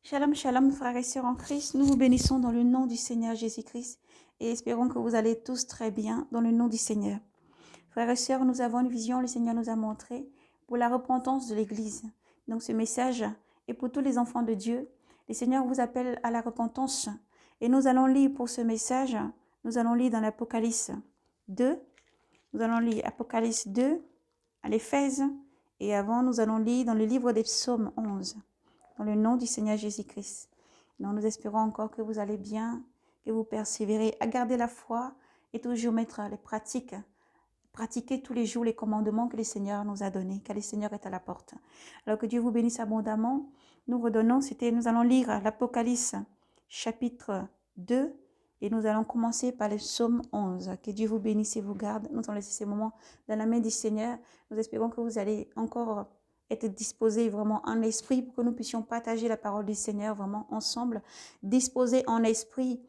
Shalom, shalom, frères et sœurs en Christ. Nous vous bénissons dans le nom du Seigneur Jésus-Christ et espérons que vous allez tous très bien dans le nom du Seigneur. Frères et sœurs, nous avons une vision, le Seigneur nous a montré pour la repentance de l'Église. Donc ce message est pour tous les enfants de Dieu. Le Seigneur vous appelle à la repentance et nous allons lire pour ce message, nous allons lire dans l'Apocalypse 2, nous allons lire Apocalypse 2 à l'Éphèse et avant nous allons lire dans le livre des Psaumes 11. Dans le nom du Seigneur Jésus-Christ. Nous espérons encore que vous allez bien, que vous persévérez à garder la foi et toujours mettre les pratiques, pratiquer tous les jours les commandements que le Seigneur nous a donnés, car le Seigneur est à la porte. Alors que Dieu vous bénisse abondamment, nous allons lire l'Apocalypse chapitre 2 et nous allons commencer par le psaume 11. Que Dieu vous bénisse et vous garde. Nous allons laisser ces moments dans la main du Seigneur. Nous espérons que vous allez encore être disposés vraiment en esprit pour que nous puissions partager la parole du Seigneur vraiment ensemble, disposés en esprit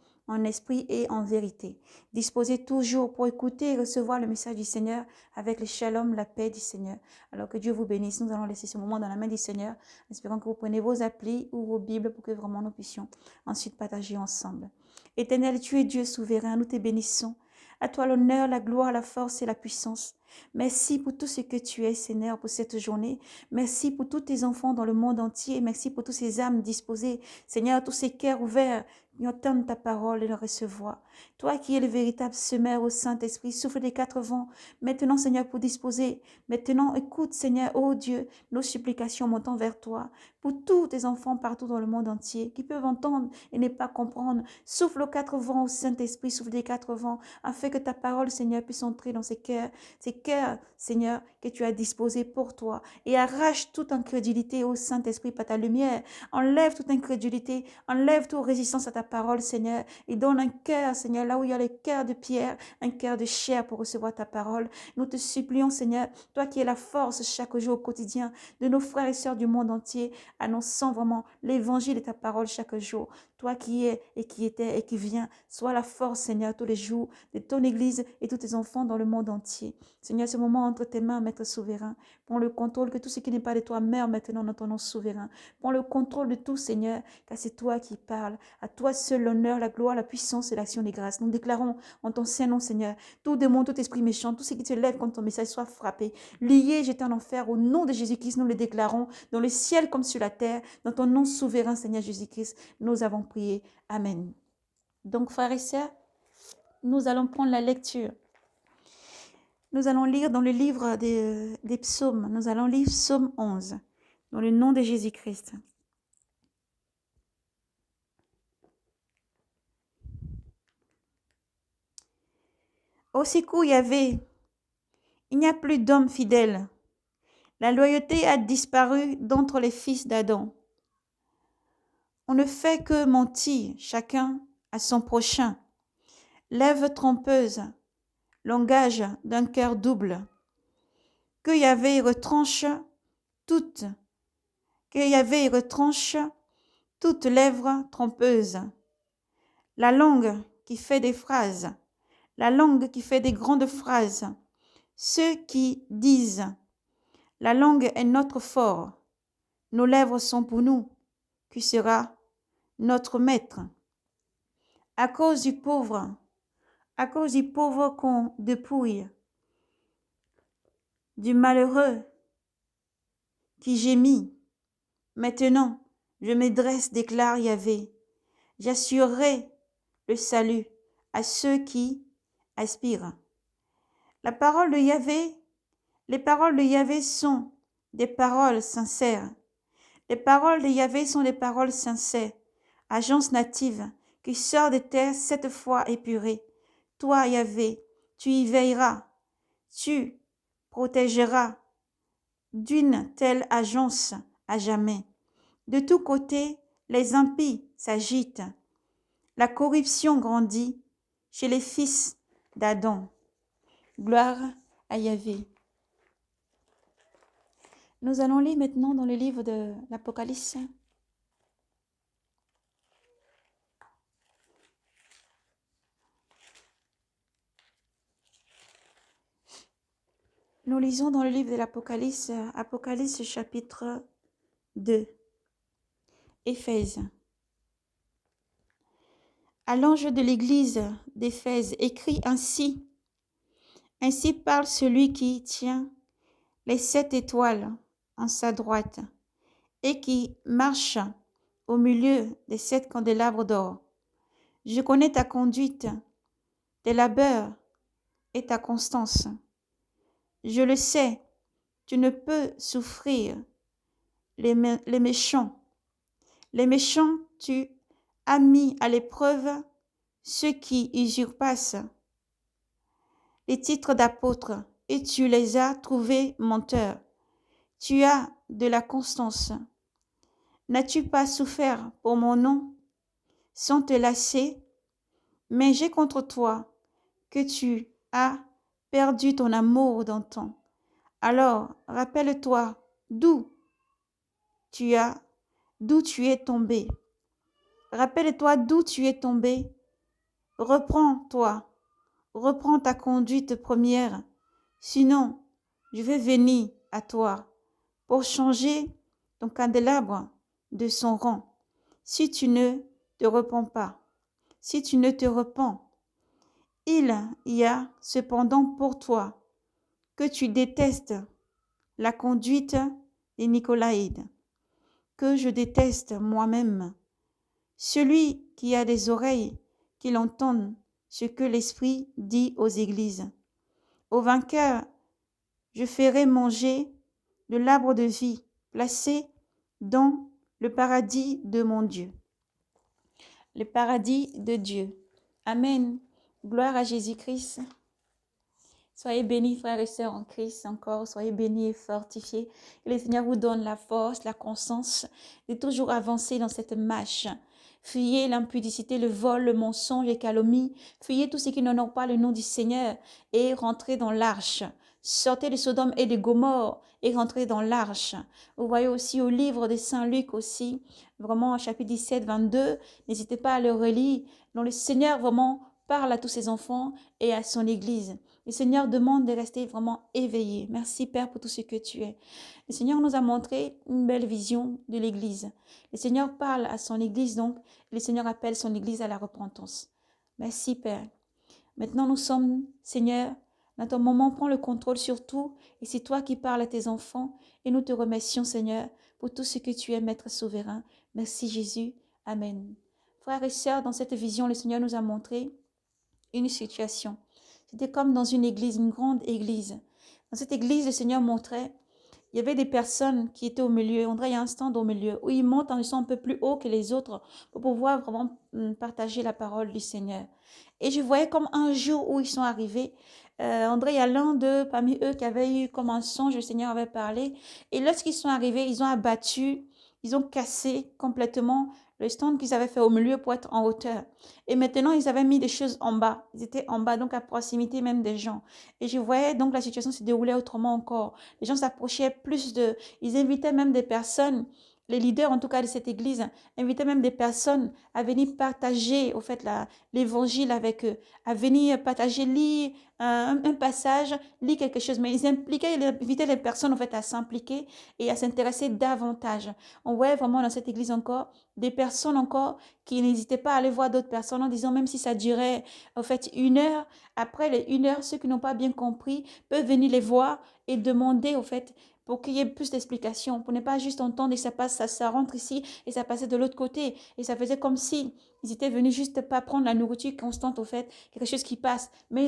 et en vérité. Disposés toujours pour écouter et recevoir le message du Seigneur avec le shalom, la paix du Seigneur. Alors que Dieu vous bénisse, nous allons laisser ce moment dans la main du Seigneur, espérant que vous prenez vos applis ou vos Bibles pour que vraiment nous puissions ensuite partager ensemble. Éternel, tu es Dieu souverain, nous te bénissons. À toi l'honneur, la gloire, la force et la puissance. Merci pour tout ce que tu es, Seigneur, pour cette journée. Merci pour tous tes enfants dans le monde entier. Merci pour toutes ces âmes disposées. Seigneur, tous ces cœurs ouverts qui entendent ta parole et le recevoir. Toi qui es le véritable semeur au Saint-Esprit, souffle des quatre vents. Maintenant, Seigneur, pour disposer. Maintenant, écoute, Seigneur, ô Dieu, nos supplications montant vers toi. Pour tous tes enfants partout dans le monde entier qui peuvent entendre et ne pas comprendre. Souffle aux quatre vents au Saint-Esprit, souffle des quatre vents, afin que ta parole, Seigneur, puisse entrer dans ces cœurs, Seigneur, que tu as disposés pour toi. Et arrache toute incrédulité au Saint-Esprit par ta lumière. Enlève toute incrédulité, enlève toute résistance à ta parole, Seigneur, et donne un cœur, Seigneur, là où il y a le cœur de pierre, un cœur de chair pour recevoir ta parole. Nous te supplions, Seigneur, toi qui es la force chaque jour au quotidien de nos frères et sœurs du monde entier, annonçant vraiment l'évangile de ta parole chaque jour. Toi qui es et qui étais et qui viens, sois la force, Seigneur, tous les jours de ton Église et tous tes enfants dans le monde entier. Seigneur, ce moment entre tes mains, Maître souverain. Prends le contrôle, que tout ce qui n'est pas de toi meure maintenant dans ton nom souverain. Prends le contrôle de tout, Seigneur, car c'est toi qui parles. À toi seul l'honneur, la gloire, la puissance et l'action des grâces. Nous déclarons en ton saint nom, Seigneur, tout démon, tout esprit méchant, tout ce qui se lève contre ton message soit frappé, lié, jeté en enfer. Au nom de Jésus-Christ, nous le déclarons dans le ciel comme sur la terre. Dans ton nom souverain, Seigneur Jésus-Christ, nous avons prié. Amen. Donc, frères et sœurs, nous allons prendre la lecture. Nous allons lire dans le livre des psaumes. Nous allons lire psaume 11, dans le nom de Jésus-Christ. Au secours, Yahvé, il n'y a plus d'hommes fidèles. La loyauté a disparu d'entre les fils d'Adam. On ne fait que mentir, chacun à son prochain. Lèvres trompeuses, langage d'un cœur double. Que Yahvé retranche toutes, toutes lèvres trompeuses. La langue qui fait des phrases, la langue qui fait des grandes phrases. Ceux qui disent, la langue est notre fort, nos lèvres sont pour nous, qui sera notre maître. À cause du pauvre qu'on dépouille, du malheureux qui gémit. Maintenant, je me dresse, déclare Yahvé. J'assurerai le salut à ceux qui aspirent. La parole de Yahvé, les paroles de Yahvé sont des paroles sincères. Les paroles de Yahvé sont des paroles sincères, agence native qui sort de terre cette fois épurée. Toi, Yahvé, tu y veilleras, tu protégeras d'une telle agence à jamais. De tous côtés, les impies s'agitent. La corruption grandit chez les fils d'Adam. Gloire à Yahvé. Nous allons lire maintenant dans le livre de l'Apocalypse. Nous lisons dans le livre de l'Apocalypse, Apocalypse chapitre 2. Éphèse. À l'ange de l'église d'Éphèse, écrit ainsi. Ainsi parle celui qui tient les 7 étoiles en sa droite et qui marche au milieu des 7 candélabres d'or. Je connais ta conduite, tes labeurs et ta constance. Je le sais, tu ne peux souffrir les méchants. Les méchants, tu as mis à l'épreuve ceux qui usurpassent les titres d'apôtres et tu les as trouvés menteurs. Tu as de la constance. N'as-tu pas souffert pour mon nom sans te lasser? Mais j'ai contre toi que tu as perdu ton amour d'antan. Alors, rappelle-toi d'où tu es tombé. Rappelle-toi d'où tu es tombé. Reprends-toi. Reprends ta conduite première. Sinon, je vais venir à toi pour changer ton candélabre de son rang. Si tu ne te repens pas, si tu ne te repens, il y a cependant pour toi que tu détestes la conduite des Nicolaïdes, que je déteste moi-même. Celui qui a des oreilles, qu'il entende ce que l'Esprit dit aux églises. Au vainqueur, je ferai manger de l'arbre de vie placé dans le paradis de mon Dieu. Le paradis de Dieu. Amen. Gloire à Jésus-Christ. Soyez bénis, frères et sœurs en Christ, encore. Soyez bénis et fortifiés. Que le Seigneur vous donne la force, la constance de toujours avancer dans cette marche. Fuyez l'impudicité, le vol, le mensonge, les calomnies. Fuyez tout ce qui n'honore pas le nom du Seigneur et rentrez dans l'arche. Sortez de Sodome et de Gomorrhe et rentrez dans l'arche. Vous voyez aussi au livre de Saint Luc aussi, vraiment chapitre 17, 22. N'hésitez pas à le relire. Dont le Seigneur vraiment parle à tous ses enfants et à son Église. Le Seigneur demande de rester vraiment éveillé. Merci Père pour tout ce que tu es. Le Seigneur nous a montré une belle vision de l'Église. Le Seigneur parle à son Église donc. Le Seigneur appelle son Église à la repentance. Merci Père. Maintenant nous sommes, Seigneur, dans ton moment, prends le contrôle sur tout. Et c'est toi qui parles à tes enfants. Et nous te remercions Seigneur pour tout ce que tu es, Maître souverain. Merci Jésus. Amen. Frères et sœurs, dans cette vision, le Seigneur nous a montré une situation. C'était comme dans une église, une grande église. Dans cette église, le Seigneur montrait, il y avait des personnes qui étaient au milieu. On dirait qu'il y a un stand au milieu où ils montent en étant un peu plus haut que les autres pour pouvoir vraiment partager la parole du Seigneur. Et je voyais comme un jour où ils sont arrivés, on dirait il y a l'un d'eux parmi eux qui avait eu comme un songe, le Seigneur avait parlé. Et lorsqu'ils sont arrivés, ils ont abattu, ils ont cassé complètement le stand qu'ils avaient fait au milieu pour être en hauteur. Et maintenant, ils avaient mis des choses en bas. Ils étaient en bas, donc à proximité même des gens. Et je voyais donc la situation se déroulait autrement encore. Les gens s'approchaient plus de... Ils invitaient même des personnes, les leaders en tout cas de cette église, invitaient même des personnes à venir partager au fait l'évangile avec eux, à venir partager, lire un passage, lire quelque chose. Mais ils impliquaient, ils invitaient les personnes en fait à s'impliquer et à s'intéresser davantage. On voyait vraiment dans cette église encore des personnes encore qui n'hésitaient pas à aller voir d'autres personnes en disant même si ça durait en fait 1 heure, après les 1 heure, ceux qui n'ont pas bien compris peuvent venir les voir et demander au fait pour qu'il y ait plus d'explications, pour ne pas juste entendre et ça passe, ça rentre ici et ça passait de l'autre côté. Et ça faisait comme si ils étaient venus juste pas prendre la nourriture constante au fait, quelque chose qui passe. Mais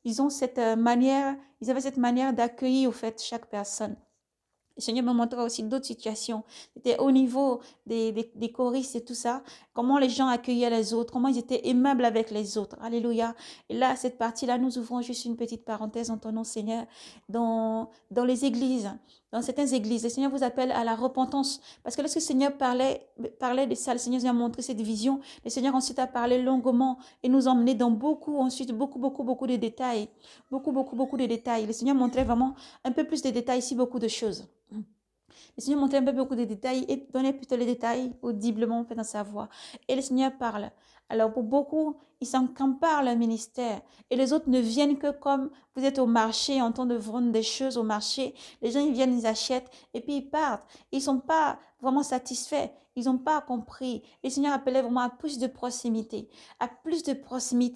ils ont cette manière, ils avaient cette manière d'accueillir au fait chaque personne. Le Seigneur me montrait aussi d'autres situations. C'était au niveau des choristes et tout ça, comment les gens accueillaient les autres, comment ils étaient aimables avec les autres. Alléluia. Et là, cette partie-là, nous ouvrons juste une petite parenthèse en ton nom, Seigneur, dans les églises, dans certaines églises. Le Seigneur vous appelle à la repentance. Parce que lorsque le Seigneur parlait de ça, le Seigneur nous a montré cette vision. Le Seigneur ensuite a parlé longuement et nous a emmené dans beaucoup de détails. Beaucoup de détails. Le Seigneur montrait vraiment un peu plus de détails ici, beaucoup de choses. Le Seigneur montrait un peu beaucoup de détails et donnait plutôt les détails audiblement fait dans sa voix. Et le Seigneur parle. Alors pour beaucoup, ils s'encamparent leur ministère et les autres ne viennent que comme vous êtes au marché en train de vendre des choses au marché. Les gens ils viennent, ils achètent et puis ils partent. Ils ne sont pas vraiment satisfaits. ils n'ont pas compris. Et le Seigneur appelait vraiment à plus de proximité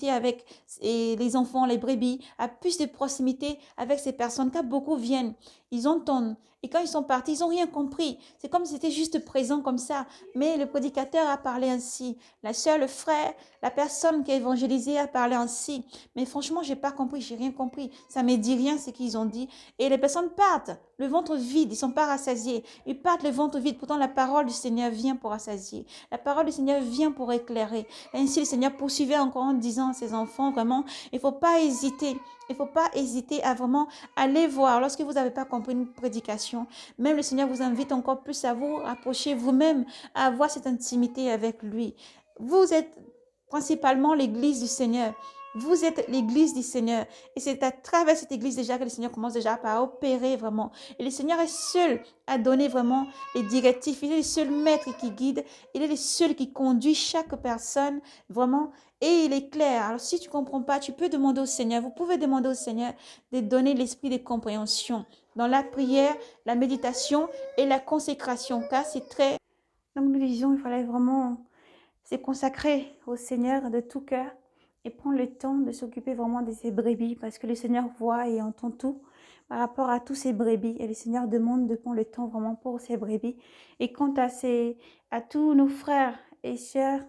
avec les enfants, les brebis, à plus de proximité avec ces personnes, car beaucoup viennent, ils entendent. Et quand ils sont partis, ils n'ont rien compris. C'est comme si c'était juste présent comme ça. Mais le prédicateur a parlé ainsi. La sœur, le frère, la personne qui a évangélisé a parlé ainsi. Mais franchement, j'ai pas compris, j'ai rien compris. Ça me dit rien ce qu'ils ont dit. Et les personnes partent, le ventre vide, ils sont pas rassasiés. Ils partent le ventre vide. Pourtant, la parole du Seigneur vient pour rassasier. La parole du Seigneur vient pour éclairer. Ainsi, le Seigneur poursuivait encore en disant à ses enfants, vraiment, il faut pas hésiter. Il faut pas hésiter à vraiment aller voir. Lorsque vous n'avez pas compris une prédication, même le Seigneur vous invite encore plus à vous rapprocher vous-même, à avoir cette intimité avec lui. Vous êtes principalement l'église du Seigneur. Vous êtes l'église du Seigneur. Et c'est à travers cette église déjà que le Seigneur commence déjà par opérer vraiment. Et le Seigneur est seul à donner vraiment les directives. Il est le seul maître qui guide. Il est le seul qui conduit chaque personne vraiment. Et il est clair. Alors si tu ne comprends pas, tu peux demander au Seigneur. Vous pouvez demander au Seigneur de donner l'esprit de compréhension dans la prière, la méditation et la consécration. Car c'est très... Donc nous disions, il fallait vraiment se consacrer au Seigneur de tout cœur et prendre le temps de s'occuper vraiment de ses brebis parce que le Seigneur voit et entend tout par rapport à tous ces brebis et le Seigneur demande de prendre le temps vraiment pour ses brebis. Et quant à tous nos frères et sœurs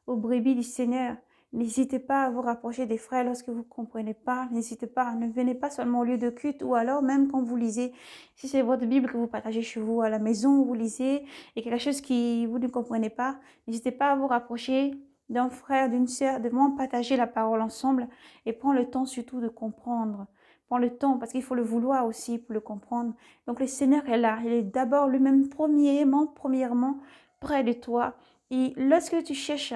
aux brebis du Seigneur, n'hésitez pas à vous rapprocher des frères lorsque vous ne comprenez pas. N'hésitez pas, ne venez pas seulement au lieu de culte ou alors même quand vous lisez, si c'est votre Bible que vous partagez chez vous à la maison, vous lisez et quelque chose qui vous ne comprenez pas, n'hésitez pas à vous rapprocher d'un frère, d'une sœur, de vraiment partager la parole ensemble et prendre le temps surtout de comprendre. Prends le temps parce qu'il faut le vouloir aussi pour le comprendre. Donc le Seigneur est là. Il est d'abord lui-même premièrement près de toi. Et lorsque tu cherches,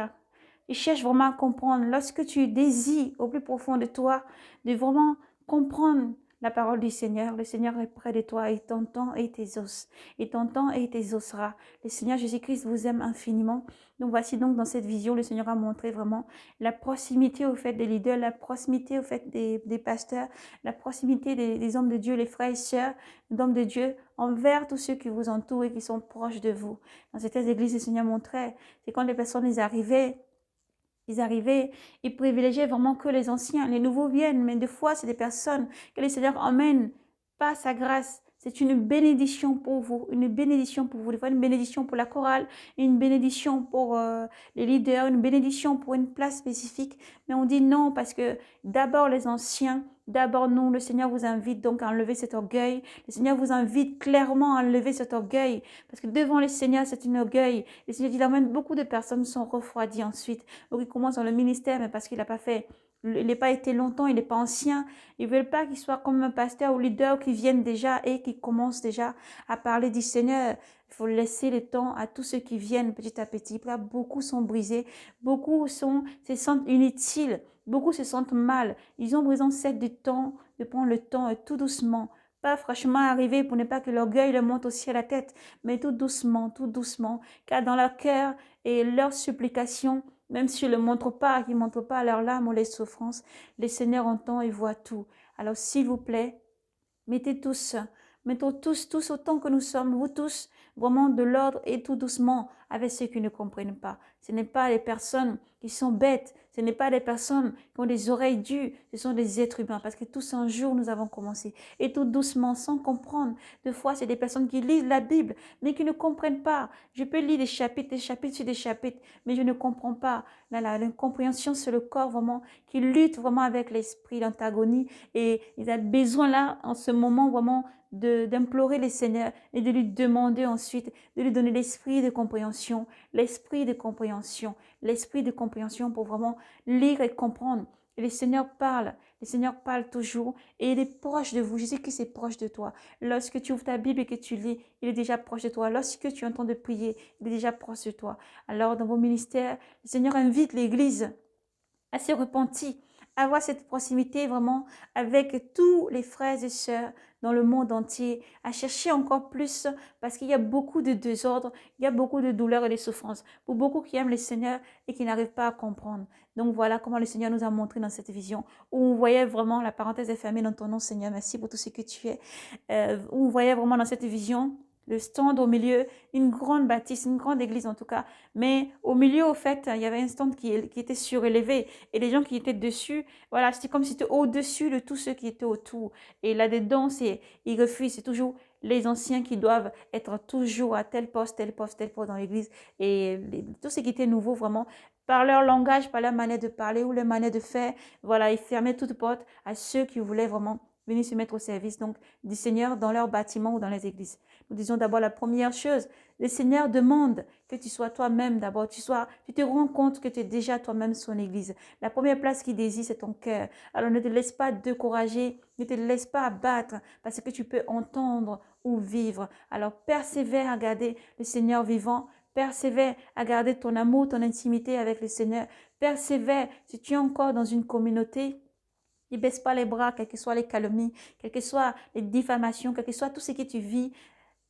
il cherche vraiment à comprendre. Lorsque tu désires au plus profond de toi de vraiment comprendre la parole du Seigneur, le Seigneur est près de toi et t'entend et t'exauce. Et t'entend et t'exaucera. Le Seigneur Jésus-Christ vous aime infiniment. Donc voici donc dans cette vision, le Seigneur a montré vraiment la proximité au fait des leaders, la proximité au fait des pasteurs, la proximité des hommes de Dieu, les frères et sœurs d'hommes de Dieu envers tous ceux qui vous entourent et qui sont proches de vous. Dans cette église, le Seigneur montrait, c'est quand les personnes arrivaient, ils privilégiaient vraiment que les anciens. Les nouveaux viennent, mais des fois, c'est des personnes que le Seigneur emmène par sa grâce. C'est une bénédiction pour vous, une bénédiction pour vous. Des fois, une bénédiction pour la chorale, une bénédiction pour les leaders, une bénédiction pour une place spécifique. Mais on dit non parce que d'abord les anciens, d'abord nous, le Seigneur vous invite donc à enlever cet orgueil. Le Seigneur vous invite clairement à enlever cet orgueil parce que devant le Seigneur, c'est un orgueil. Le Seigneur dit là même beaucoup de personnes sont refroidies ensuite. Donc il commence dans le ministère, mais parce qu'il n'a pas fait, il n'a pas été longtemps, il n'est pas ancien. Ils ne veulent pas qu'il soit comme un pasteur ou leader qui viennent déjà et qui commencent déjà à parler du Seigneur. Il faut laisser le temps à tous ceux qui viennent petit à petit. Là, beaucoup sont brisés, beaucoup se sentent inutiles, beaucoup se sentent mal. Ils ont besoin de temps, de prendre le temps tout doucement. Pas franchement arriver pour ne pas que l'orgueil leur monte aussi à la tête, mais tout doucement, car dans leur cœur et leurs supplications, même s'ils ne le montrent pas, qu'ils ne montrent pas leurs larmes ou les souffrances, le Seigneur entend et voit tout. Alors s'il vous plaît, mettons tous autant que nous sommes, vous tous, vraiment de l'ordre et tout doucement avec ceux qui ne comprennent pas. Ce n'est pas les personnes qui sont bêtes, ce n'est pas des personnes qui ont des oreilles dues, ce sont des êtres humains parce que tous un jour nous avons commencé et tout doucement sans comprendre. Des fois, c'est des personnes qui lisent la Bible mais qui ne comprennent pas. Je peux lire des chapitres sur des chapitres, mais je ne comprends pas. L'incompréhension, c'est le corps vraiment qui lutte vraiment avec l'esprit d'antagonie et il a besoin là, en ce moment vraiment, d'implorer le Seigneur et de lui demander ensuite de lui donner l'esprit de compréhension, l'esprit de compréhension, l'esprit de compréhension pour vraiment lire et comprendre. Et le Seigneur parle toujours et il est proche de vous. Jésus-Christ est proche de toi. Lorsque tu ouvres ta Bible et que tu lis, il est déjà proche de toi. Lorsque tu entends de prier, il est déjà proche de toi. Alors dans vos ministères, le Seigneur invite l'Église à se repentir, à avoir cette proximité vraiment avec tous les frères et sœurs dans le monde entier, à chercher encore plus parce qu'il y a beaucoup de désordre, il y a beaucoup de douleurs et de souffrances pour beaucoup qui aiment le Seigneur et qui n'arrivent pas à comprendre. Donc voilà comment le Seigneur nous a montré dans cette vision où on voyait vraiment, la parenthèse est fermée dans ton nom Seigneur, merci pour tout ce que tu es, où on voyait vraiment dans cette vision le stand au milieu, une grande bâtisse, une grande église en tout cas. Mais au milieu, au fait, il y avait un stand qui était surélevé. Et les gens qui étaient dessus, voilà, c'était comme si c'était au-dessus de tous ceux qui étaient autour. Et là-dedans, ils refusent. C'est toujours les anciens qui doivent être toujours à tel poste, tel poste, tel poste dans l'église. Et tout ce qui était nouveau, vraiment, par leur langage, par leur manière de parler ou leur manière de faire, voilà, ils fermaient toute porte à ceux qui voulaient vraiment venir se mettre au service donc du Seigneur dans leurs bâtiments ou dans les églises. Nous disons d'abord la première chose, le Seigneur demande que tu sois toi-même d'abord, tu te rends compte que tu es déjà toi-même son église. La première place qu'il désire, c'est ton cœur. Alors ne te laisse pas décourager, ne te laisse pas abattre parce que tu peux entendre ou vivre. Alors persévère à garder le Seigneur vivant, persévère à garder ton amour, ton intimité avec le Seigneur, persévère si tu es encore dans une communauté. Ne baisse pas les bras, quelles que soient les calomnies, quelles que soient les diffamations, quel que soit tout ce que tu vis.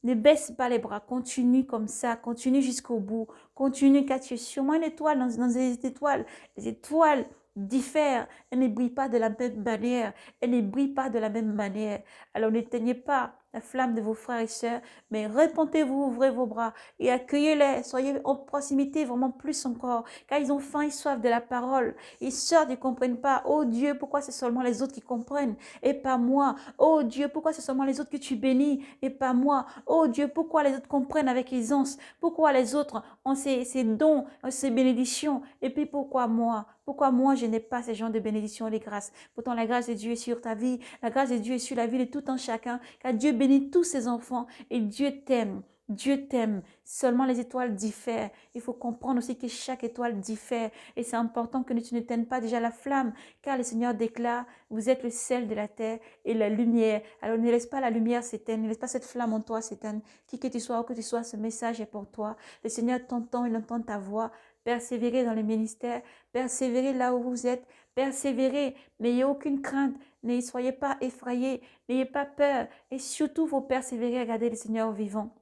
Ne baisse pas les bras, continue comme ça, continue jusqu'au bout, continue car tu es sûrement une étoile dans les étoiles. Les étoiles diffèrent, elles ne brillent pas de la même manière, elles ne brillent pas de la même manière. Alors n'éteignez pas la flamme de vos frères et sœurs, mais répondez-vous, ouvrez vos bras et accueillez-les, soyez en proximité vraiment plus encore, car ils ont faim, ils soif de la parole. Ils sortent, ils ne comprennent pas. Oh Dieu, pourquoi c'est seulement les autres qui comprennent et pas moi? Oh Dieu, pourquoi c'est seulement les autres que tu bénis et pas moi? Oh Dieu, pourquoi les autres comprennent avec aisance? Pourquoi les autres ont ces dons, ces bénédictions? Et puis pourquoi moi? Pourquoi moi, je n'ai pas ces genres de bénédictions et de grâces? Pourtant, la grâce de Dieu est sur ta vie. La grâce de Dieu est sur la vie de tout un chacun. Car Dieu bénit tous ses enfants et Dieu t'aime. Dieu t'aime. Seulement les étoiles diffèrent. Il faut comprendre aussi que chaque étoile diffère. Et c'est important que tu n'éteignes pas déjà la flamme. Car le Seigneur déclare, vous êtes le sel de la terre et la lumière. Alors ne laisse pas la lumière s'éteindre. Ne laisse pas cette flamme en toi s'éteindre. Qui que tu sois, où que tu sois, ce message est pour toi. Le Seigneur t'entend, il entend ta voix. Persévérez dans le ministère. Persévérez là où vous êtes. Persévérez. N'ayez aucune crainte. Ne soyez pas effrayés. N'ayez pas peur. Et surtout, vous persévérez à garder le Seigneur vivant.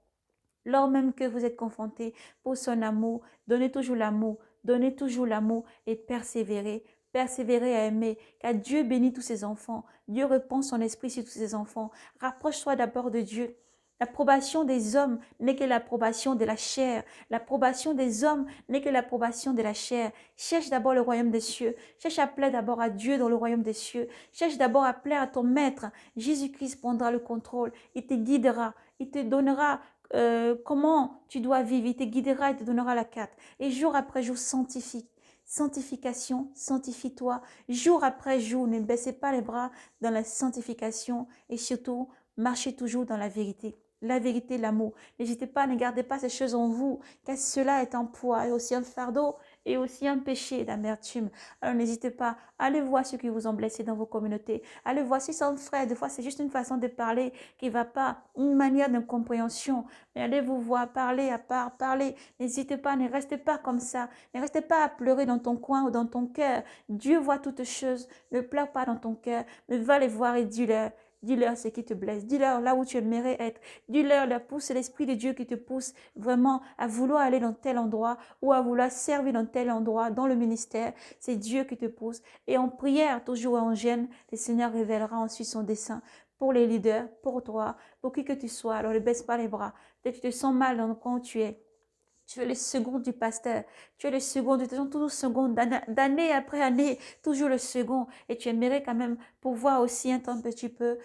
Lors même que vous êtes confrontés pour son amour, donnez toujours l'amour. Donnez toujours l'amour et persévérez. Persévérez à aimer, car Dieu bénit tous ses enfants. Dieu répand son esprit sur tous ses enfants. Rapproche-toi d'abord de Dieu. L'approbation des hommes n'est que l'approbation de la chair. L'approbation des hommes n'est que l'approbation de la chair. Cherche d'abord le royaume des cieux. Cherche à plaire d'abord à Dieu dans le royaume des cieux. Cherche d'abord à plaire à ton maître. Jésus-Christ prendra le contrôle. Il te guidera. Il te donnera comment tu dois vivre. Il te guidera, il te donnera la carte. Et jour après jour, sanctifie. Sanctification, sanctifie-toi. Jour après jour, ne baissez pas les bras dans la sanctification et surtout, marchez toujours dans la vérité. La vérité, l'amour. N'hésitez pas, ne gardez pas ces choses en vous, car cela est un poids et aussi un fardeau et aussi un péché d'amertume. Alors n'hésitez pas, allez voir ceux qui vous ont blessé dans vos communautés. Allez voir si c'est un frère, des fois c'est juste une façon de parler qui ne va pas, une manière d'incompréhension. Mais allez vous voir, parler à part, parler. N'hésitez pas, ne restez pas comme ça. Ne restez pas à pleurer dans ton coin ou dans ton cœur. Dieu voit toutes choses. Ne pleure pas dans ton cœur, mais va les voir et dis-leur. Dis-leur ce qui te blesse. Dis-leur là où tu aimerais être. Dis-leur, pousse l'Esprit de Dieu qui te pousse vraiment à vouloir aller dans tel endroit ou à vouloir servir dans tel endroit, dans le ministère. C'est Dieu qui te pousse. Et en prière, toujours en gêne, le Seigneur révélera ensuite son dessein pour les leaders, pour toi, pour qui que tu sois. Alors ne baisse pas les bras. Peut-être que tu te sens mal dans le coin où tu es. Tu es le second du pasteur. Tu es le second, tu es toujours second, d'année après année, toujours le second. Et tu aimerais quand même pouvoir aussi un petit peu,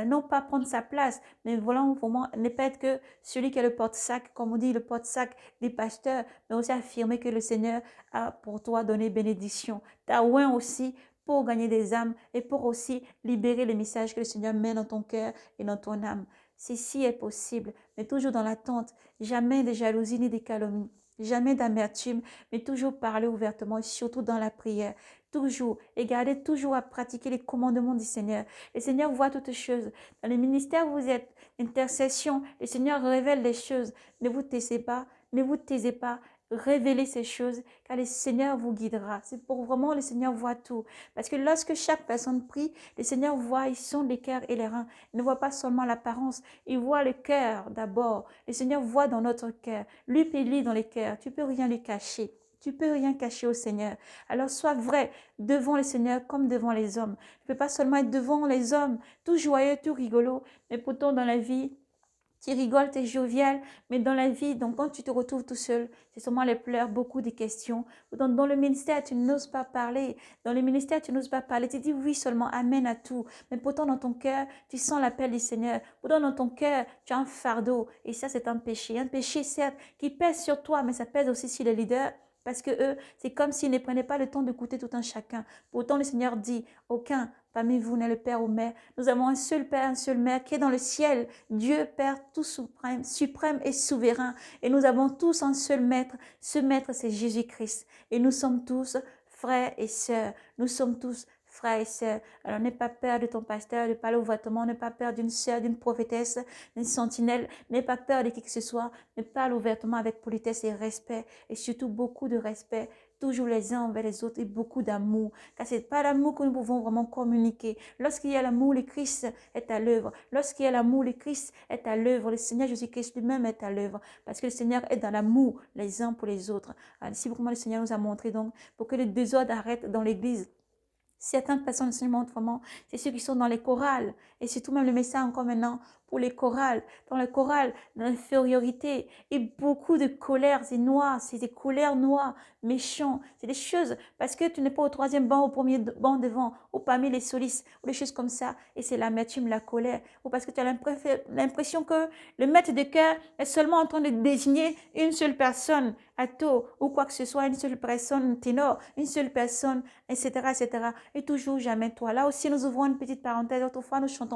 non pas prendre sa place, mais vraiment ne pas être que celui qui est le porte-sac, comme on dit, le porte-sac des pasteurs, mais aussi affirmer que le Seigneur a pour toi donné bénédiction. T'as oint aussi pour gagner des âmes et pour aussi libérer les messages que le Seigneur met dans ton cœur et dans ton âme. Ceci est possible, mais toujours dans l'attente, jamais de jalousie ni de calomnie, jamais d'amertume, mais toujours parler ouvertement et surtout dans la prière. Toujours, et gardez toujours à pratiquer les commandements du Seigneur. Le Seigneur voit toutes choses. Dans les ministères où vous êtes, intercession, le Seigneur révèle les choses. Ne vous taisez pas, ne vous taisez pas. Révélez ces choses, car le Seigneur vous guidera. C'est pour vraiment le Seigneur voit tout. Parce que lorsque chaque personne prie, le Seigneur voit, ils sont les cœurs et les reins. Il ne voit pas seulement l'apparence, il voit le cœur d'abord. Le Seigneur voit dans notre cœur. Lui lit dans les cœurs. Tu peux rien lui cacher. Tu peux rien cacher au Seigneur. Alors sois vrai devant le Seigneur comme devant les hommes. Tu ne peux pas seulement être devant les hommes, tout joyeux, tout rigolo, mais pourtant dans la vie, tu rigoles, tu es jovial, mais dans la vie, donc quand tu te retrouves tout seul, c'est seulement les pleurs, beaucoup de questions. Dans le ministère, tu n'oses pas parler. Dans le ministère, tu n'oses pas parler. Tu dis oui seulement, amen à tout. Mais pourtant, dans ton cœur, tu sens l'appel du Seigneur. Pourtant, dans ton cœur, tu as un fardeau. Et ça, c'est un péché. Un péché, certes, qui pèse sur toi, mais ça pèse aussi sur les leaders. Parce que eux, c'est comme s'ils ne prenaient pas le temps d'écouter tout un chacun. Pourtant, le Seigneur dit, aucun parmi vous n'est le Père ou Mère. Nous avons un seul Père, un seul Mère qui est dans le ciel. Dieu Père tout suprême, suprême et souverain. Et nous avons tous un seul Maître. Ce Maître, c'est Jésus-Christ. Et nous sommes tous frères et sœurs. Nous sommes tous frères et sœurs. Alors n'aie pas peur de ton pasteur, de parler ouvertement. N'aie pas peur d'une sœur, d'une prophétesse, d'une sentinelle. N'aie pas peur de qui que ce soit. Mais parle ouvertement avec politesse et respect. Et surtout beaucoup de respect. Toujours les uns envers les autres et beaucoup d'amour. Car c'est pas l'amour que nous pouvons vraiment communiquer. Lorsqu'il y a l'amour, le Christ est à l'œuvre. Lorsqu'il y a l'amour, le Christ est à l'œuvre. Le Seigneur Jésus-Christ lui-même est à l'œuvre. Parce que le Seigneur est dans l'amour les uns pour les autres. Ainsi, vraiment, le Seigneur nous a montré donc pour que le désordre arrête dans l'Église. Certaines personnes se montrent vraiment, c'est ceux qui sont dans les chorales. Et c'est tout même le message encore maintenant pour les chorales. Dans les chorales, dans l'infériorité. Et beaucoup de colères, c'est noir, c'est des colères noires, méchants. C'est des choses, parce que tu n'es pas au troisième banc, au premier banc devant, ou parmi les solistes, ou des choses comme ça. Et c'est l'amertume, la colère. Ou parce que tu as l'impression que le maître de cœur est seulement en train de désigner une seule personne, alto, ou quoi que ce soit, une seule personne, ténor, une seule personne, etc., etc. Et toujours jamais toi. Là aussi, nous ouvrons une petite parenthèse. Autrefois, nous chantons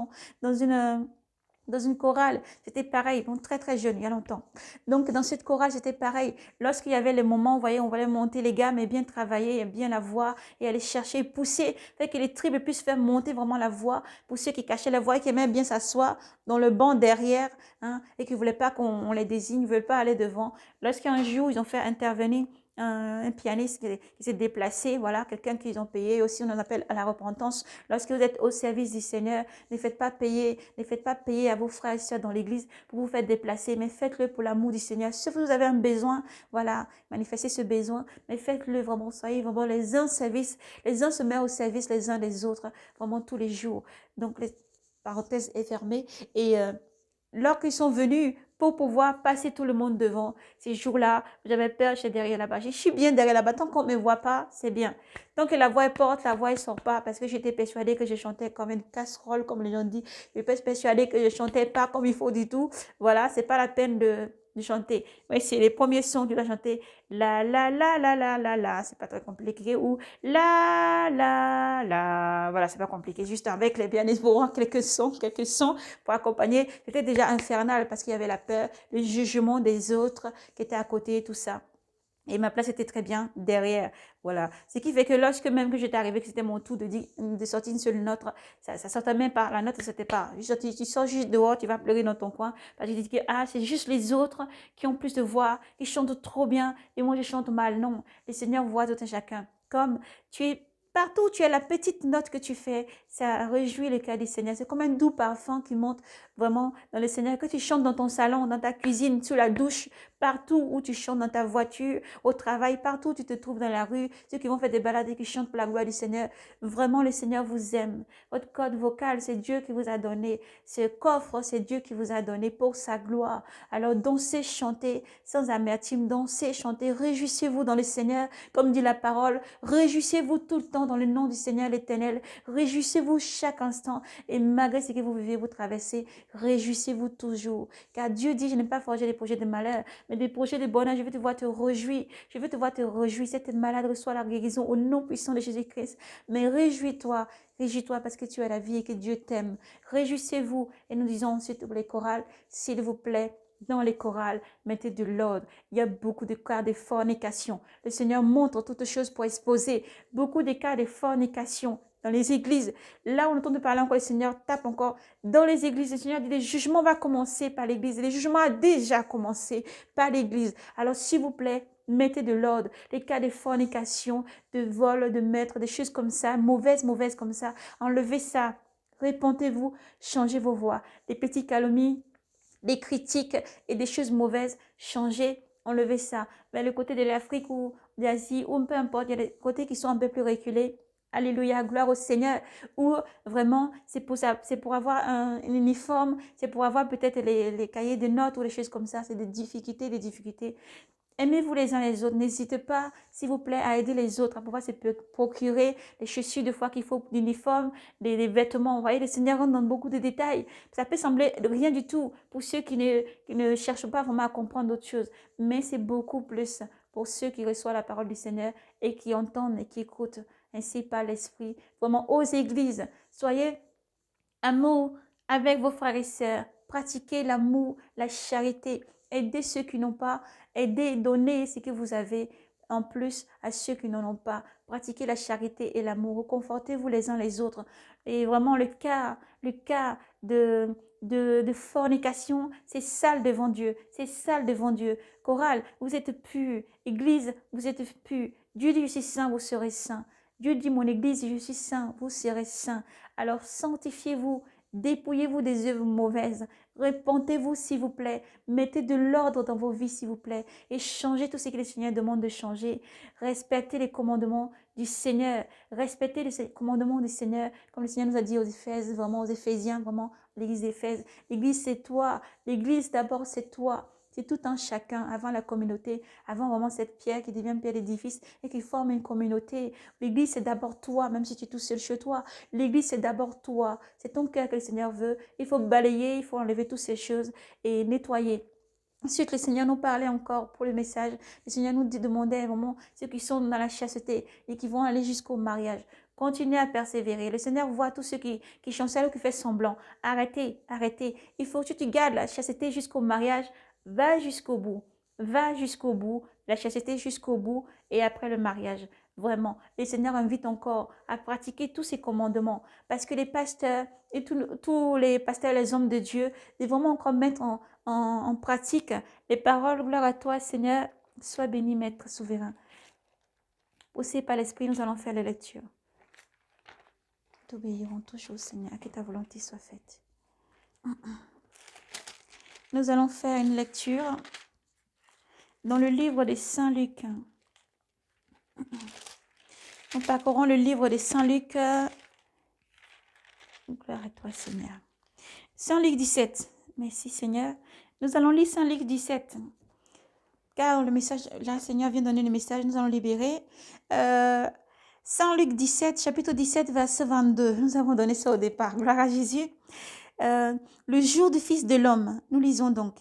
dans une chorale, c'était pareil, donc très très jeune, il y a longtemps. Donc dans cette chorale, c'était pareil. Lorsqu'il y avait les moments, vous voyez, on voulait monter les gammes et bien travailler, et bien la voix, et aller chercher, pousser, fait que les tripes puissent faire monter vraiment la voix, pour ceux qui cachaient la voix et qui aimaient bien s'asseoir dans le banc derrière, hein, et qui ne voulaient pas qu'on les désigne, ne veulent pas aller devant. Lorsqu'un jour, ils ont fait intervenir un pianiste qui s'est déplacé, voilà, quelqu'un qu'ils ont payé, aussi on en appelle à la repentance. Lorsque vous êtes au service du Seigneur, ne faites pas payer à vos frères et sœurs dans l'église pour vous faire déplacer, mais faites-le pour l'amour du Seigneur. Si vous avez un besoin, voilà, manifestez ce besoin, mais faites-le vraiment, soyez vraiment les uns service, les uns se mettent au service les uns des autres, vraiment tous les jours. Donc, les parenthèses est fermée et lorsqu'ils sont venus pour pouvoir passer tout le monde devant, ces jours-là, j'avais peur, j'étais derrière là-bas. Je suis bien derrière là-bas. Tant qu'on ne me voit pas, c'est bien. Tant que la voix est porte, la voix ne sort pas parce que j'étais persuadée que je chantais comme une casserole, comme les gens disent. Je suis persuadée que je chantais pas comme il faut du tout. Voilà, c'est pas la peine de chanter. Mais c'est les premiers sons que tu dois chanter. La, la, la, la, la, la, la. C'est pas très compliqué. Ou la, la, la. Voilà, c'est pas compliqué. Juste avec les pianistes pour voir quelques sons pour accompagner. C'était déjà infernal parce qu'il y avait la peur, le jugement des autres qui étaient à côté, tout ça. Et ma place était très bien derrière. Voilà. Ce qui fait que lorsque même que j'étais arrivée, que c'était mon tour de sortir une seule note, ça sortait même pas. La note ne sortait pas. Tu sors juste dehors, tu vas pleurer dans ton coin. Parce que tu dis que c'est juste les autres qui ont plus de voix, qui chantent trop bien. Et moi, je chante mal. Non. Le Seigneur voit tout un chacun. Comme tu es partout où tu as la petite note que tu fais, ça réjouit le cœur du Seigneur. C'est comme un doux parfum qui monte vraiment dans le Seigneur. Que tu chantes dans ton salon, dans ta cuisine, sous la douche, partout où tu chantes, dans ta voiture, au travail, partout où tu te trouves dans la rue, ceux qui vont faire des balades et qui chantent pour la gloire du Seigneur. Vraiment, le Seigneur vous aime. Votre code vocal, c'est Dieu qui vous a donné. Ce coffre, c'est Dieu qui vous a donné pour sa gloire. Alors, dansez, chantez sans amertume, dansez, chantez, réjouissez-vous dans le Seigneur, comme dit la parole. Réjouissez-vous tout le temps dans le nom du Seigneur l'Éternel. Réjouissez-vous chaque instant. Et malgré ce que vous vivez, vous traversez, réjouissez-vous toujours. Car Dieu dit, je n'ai pas forgé des projets de malheur, mais des projets de bonheur. Je veux te voir te réjouir. Je veux te voir te réjouir. Cette malade reçoit la guérison au nom puissant de Jésus-Christ. Mais réjouis-toi. Réjouis-toi parce que tu as la vie et que Dieu t'aime. Réjouissez-vous. Et nous disons ensuite pour les chorales, s'il vous plaît, dans les chorales, mettez de l'ordre. Il y a beaucoup de cas de fornication. Le Seigneur montre toutes choses pour exposer beaucoup de cas de fornication dans les églises. Là, on entend parler encore, le Seigneur tape encore dans les églises. Le Seigneur dit, le jugement va commencer par l'église. Le jugement a déjà commencé par l'église. Alors, s'il vous plaît, mettez de l'ordre. Les cas de fornication, de vol, de maître, des choses comme ça, mauvaises comme ça. Enlevez ça. Répentez-vous, changez vos voix. Les petites calomnies, des critiques et des choses mauvaises, changez, enlevez ça. Mais le côté de l'Afrique ou d'Asie, ou peu importe, il y a des côtés qui sont un peu plus reculés. Alléluia, gloire au Seigneur. Ou vraiment, c'est pour ça, c'est pour avoir un uniforme, c'est pour avoir peut-être les cahiers de notes ou des choses comme ça. C'est des difficultés, des difficultés. Aimez-vous les uns les autres. N'hésitez pas, s'il vous plaît, à aider les autres, à pouvoir se procurer les chaussures de fois qu'il faut, l'uniforme, des vêtements. Vous voyez, le Seigneur rentre dans beaucoup de détails. Ça peut sembler rien du tout pour ceux qui ne cherchent pas vraiment à comprendre d'autres choses. Mais c'est beaucoup plus pour ceux qui reçoivent la parole du Seigneur et qui entendent et qui écoutent ainsi par l'Esprit. Vraiment, aux églises, soyez amour avec vos frères et sœurs. Pratiquez l'amour, la charité. Aidez ceux qui n'ont pas. Aidez, donnez ce que vous avez en plus à ceux qui n'en ont pas. Pratiquez la charité et l'amour. Confortez-vous les uns les autres. Et vraiment, le cas de fornication, c'est sale devant Dieu. C'est sale devant Dieu. Chorale, vous êtes purs. Église, vous êtes purs. Dieu dit, je suis saint, vous serez saint. Dieu dit, mon église, je suis saint, vous serez saint. Alors sanctifiez-vous, dépouillez-vous des œuvres mauvaises, repentez-vous s'il vous plaît, mettez de l'ordre dans vos vies s'il vous plaît et changez tout ce que le Seigneur demande de changer. Respectez les commandements du Seigneur, respectez les commandements du Seigneur, comme le Seigneur nous a dit aux Éphésiens, vraiment aux Éphésiens, vraiment l'église d'Éphèse. L'église c'est toi, l'église d'abord c'est toi. C'est tout un chacun avant la communauté, avant vraiment cette pierre qui devient pierre d'édifice et qui forme une communauté. L'église, c'est d'abord toi, même si tu es tout seul chez toi. L'église, c'est d'abord toi. C'est ton cœur que le Seigneur veut. Il faut balayer, il faut enlever toutes ces choses et nettoyer. Ensuite, le Seigneur nous parlait encore pour le message. Le Seigneur nous demandait vraiment ceux qui sont dans la chasteté et qui vont aller jusqu'au mariage. Continuez à persévérer. Le Seigneur voit tous ceux qui chancellent ou qui font semblant. Arrêtez, arrêtez. Il faut que tu gardes la chasteté jusqu'au mariage. Va jusqu'au bout. Va jusqu'au bout. La chasteté jusqu'au bout et après le mariage. Vraiment, le Seigneur invite encore à pratiquer tous ces commandements parce que les pasteurs et tous les pasteurs, les hommes de Dieu, doivent vraiment encore mettre en pratique les paroles. Gloire à toi, Seigneur. Sois béni, Maître souverain. Poussé par l'Esprit, nous allons faire la lecture. Nous t'obéirons toujours, Seigneur, que ta volonté soit faite. Nous allons faire une lecture dans le livre de Saint Luc. Nous parcourons le livre de Saint Luc. Gloire à toi, Seigneur. Saint Luc 17. Merci, Seigneur. Nous allons lire Saint Luc 17. Car le message, là, Seigneur vient donner le message, nous allons libérer. Saint Luc 17, chapitre 17, verset 22. Nous avons donné ça au départ. Gloire à Jésus. Le jour du Fils de l'homme. Nous lisons donc.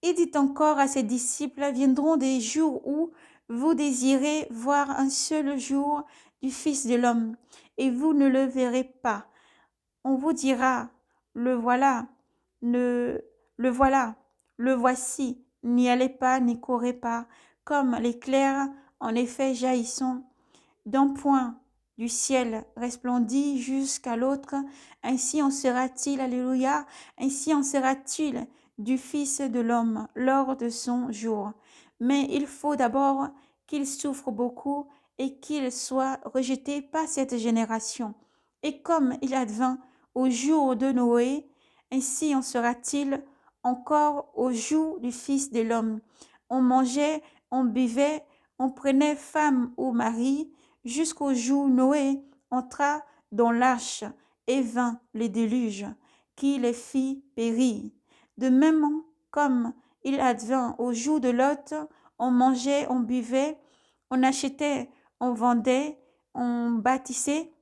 Il dit encore à ses disciples, viendront des jours où vous désirez voir un seul jour du Fils de l'homme, et vous ne le verrez pas. On vous dira, le voilà, le voilà, le voici, n'y allez pas, n'y courez pas, comme l'éclair en effet jaillissant d'un point du ciel resplendit jusqu'à l'autre, ainsi en sera-t-il, alléluia, ainsi en sera-t-il du Fils de l'homme lors de son jour. Mais il faut d'abord qu'il souffre beaucoup et qu'il soit rejeté par cette génération. Et comme il advint au jour de Noé, ainsi en sera-t-il encore au jour du Fils de l'homme. On mangeait, on buvait, on prenait femme ou mari, jusqu'au jour où Noé entra dans l'arche et vint le déluge, qui les fit périr. De même comme il advint au jour de Lot, on mangeait, on buvait, on achetait, on vendait, on bâtissait,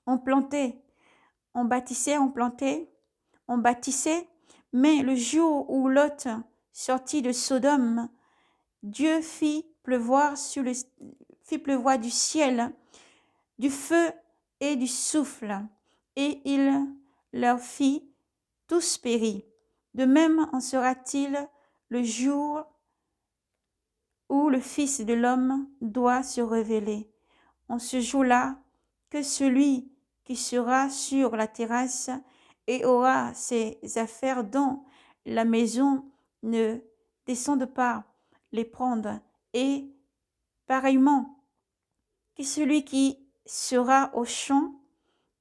on plantait, on bâtissait, on plantait, on bâtissait, mais le jour où Lot sortit de Sodome, Dieu fit pleuvoir du ciel du feu et du souffle, et il leur fit tous périr. De même en sera-t-il le jour où le Fils de l'homme doit se révéler. En ce jour-là, que celui qui sera sur la terrasse et aura ses affaires dans la maison ne descende pas les prendre, et pareillement que celui qui sera au champ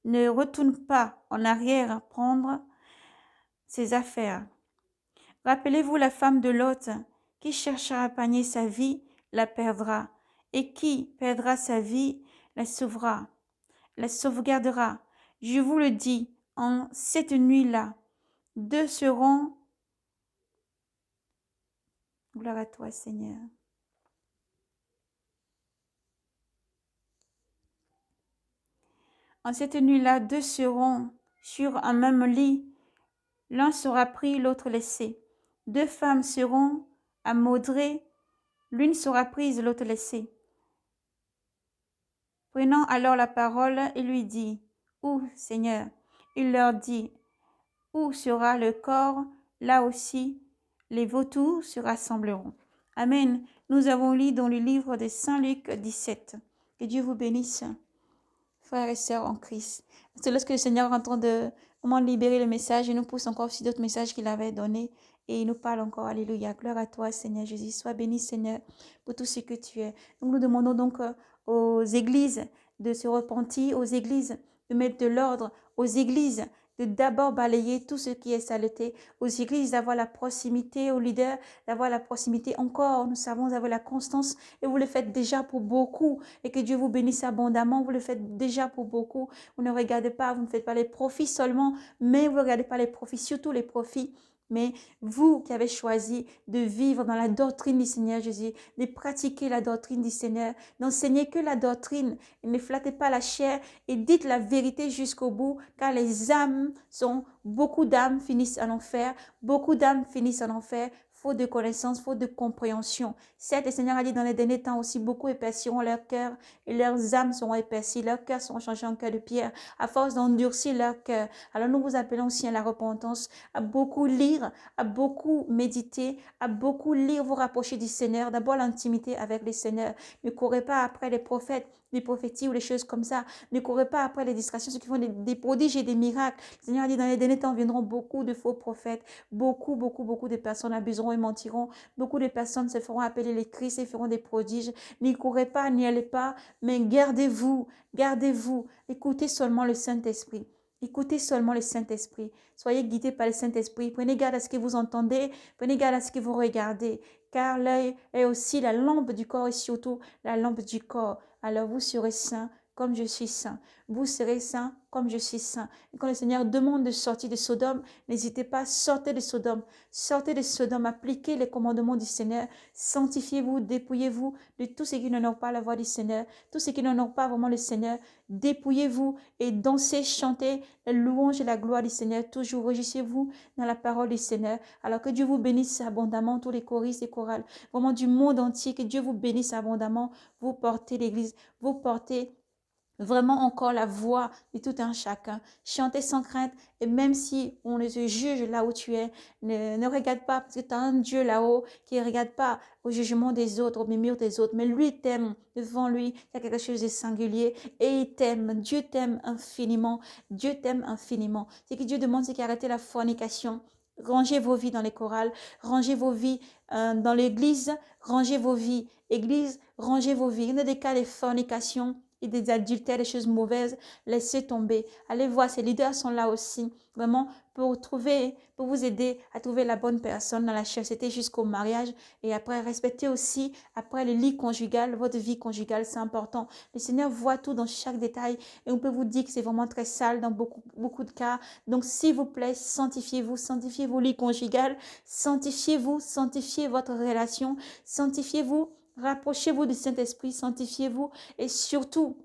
ne retourne pas en arrière prendre ses affaires. Rappelez-vous la femme de Lot, qui cherchera à gagner sa vie, la perdra, et qui perdra sa vie, la sauvera, la sauvegardera. Je vous le dis, en cette nuit-là, 2 seront, gloire à toi Seigneur. En cette nuit-là, 2 seront sur un même lit, l'un sera pris, l'autre laissé. 2 femmes seront amaudraient, l'une sera prise, l'autre laissée. Prenant alors la parole, il lui dit, où, Seigneur? Il leur dit, où sera le corps? Là aussi, les vautours se rassembleront. Amen. Nous avons lu dans le livre de Saint Luc 17. Que Dieu vous bénisse, frères et sœurs en Christ. C'est lorsque le Seigneur est en train de vraiment libérer le message, il nous pousse encore aussi d'autres messages qu'il avait donnés et il nous parle encore. Alléluia. Gloire à toi, Seigneur Jésus. Sois béni, Seigneur, pour tout ce que tu es. Donc, nous demandons donc aux églises de se repentir, aux églises de mettre de l'ordre, aux églises de d'abord balayer tout ce qui est saleté, aux églises d'avoir la proximité, aux leaders d'avoir la proximité encore. Nous savons avoir la constance et vous le faites déjà pour beaucoup et que Dieu vous bénisse abondamment. Vous le faites déjà pour beaucoup. Vous ne regardez pas, vous ne faites pas les profits seulement, mais vous ne regardez pas les profits, surtout les profits. Mais vous qui avez choisi de vivre dans la doctrine du Seigneur Jésus, de pratiquer la doctrine du Seigneur, d'enseigner que la doctrine, et ne flattez pas la chair et dites la vérité jusqu'au bout, car beaucoup d'âmes finissent en enfer, beaucoup d'âmes finissent en enfer, faute de connaissance, faute de compréhension. Certes, le Seigneur a dit dans les derniers temps aussi, beaucoup épaissiront leur cœur et leurs âmes seront épaissis, leurs cœurs seront changés en cœur de pierre, à force d'endurcir leur cœur. Alors nous vous appelons aussi à la repentance, à beaucoup lire, à beaucoup méditer, à beaucoup lire, vous rapprocher du Seigneur, d'abord l'intimité avec le Seigneur. Ne courez pas après les prophètes, les prophéties ou les choses comme ça. Ne courez pas après les distractions, ceux qui font des prodiges et des miracles. Le Seigneur a dit, dans les derniers temps viendront beaucoup de faux prophètes, beaucoup de personnes abuseront et mentiront. Beaucoup de personnes se feront appeler les Christ et feront des prodiges. N'y courez pas, n'y allez pas, mais gardez-vous, gardez-vous. Écoutez seulement le Saint-Esprit. Écoutez seulement le Saint-Esprit. Soyez guidés par le Saint-Esprit. Prenez garde à ce que vous entendez. Prenez garde à ce que vous regardez. Car l'œil est aussi la lampe du corps et surtout la lampe du corps. Alors vous serez saints comme je suis saint. Vous serez saints comme je suis saint. Et quand le Seigneur demande de sortir de Sodome, n'hésitez pas, sortez de Sodome. Sortez de Sodome, appliquez les commandements du Seigneur. Sanctifiez-vous, dépouillez-vous de tout ce qui n'honore pas la voix du Seigneur. Tout ce qui n'honore pas vraiment le Seigneur. Dépouillez-vous et dansez, chantez la louange et la gloire du Seigneur. Toujours réjouissez-vous dans la parole du Seigneur. Alors que Dieu vous bénisse abondamment, tous les choristes et chorales, vraiment du monde entier, que Dieu vous bénisse abondamment. Vous portez l'Église, vous portez vraiment encore la voix de tout un chacun. Chantez sans crainte et même si on te juge là où tu es, ne regarde pas parce que tu as un Dieu là-haut qui ne regarde pas au jugement des autres, au murmure des autres, mais lui t'aime. Devant lui, il y a quelque chose de singulier et il t'aime. Dieu t'aime infiniment. Dieu t'aime infiniment. Ce que Dieu demande, c'est qu'arrêtez la fornication. Rangez vos vies dans les chorales, rangez vos vies dans l'église, rangez vos vies. Église, rangez vos vies. Il y a des cas de fornication et des adultères, des choses mauvaises, laissez tomber. Allez voir, ces leaders sont là aussi, vraiment, pour vous aider à trouver la bonne personne dans la chasteté jusqu'au mariage. Et après, respectez aussi, après le lit conjugal, votre vie conjugale, c'est important. Le Seigneur voit tout dans chaque détail et on peut vous dire que c'est vraiment très sale dans beaucoup de cas. Donc, s'il vous plaît, sanctifiez vos lits conjugal, sanctifiez-vous, sanctifiez votre relation, sanctifiez-vous. Rapprochez-vous du Saint-Esprit, sanctifiez-vous et surtout,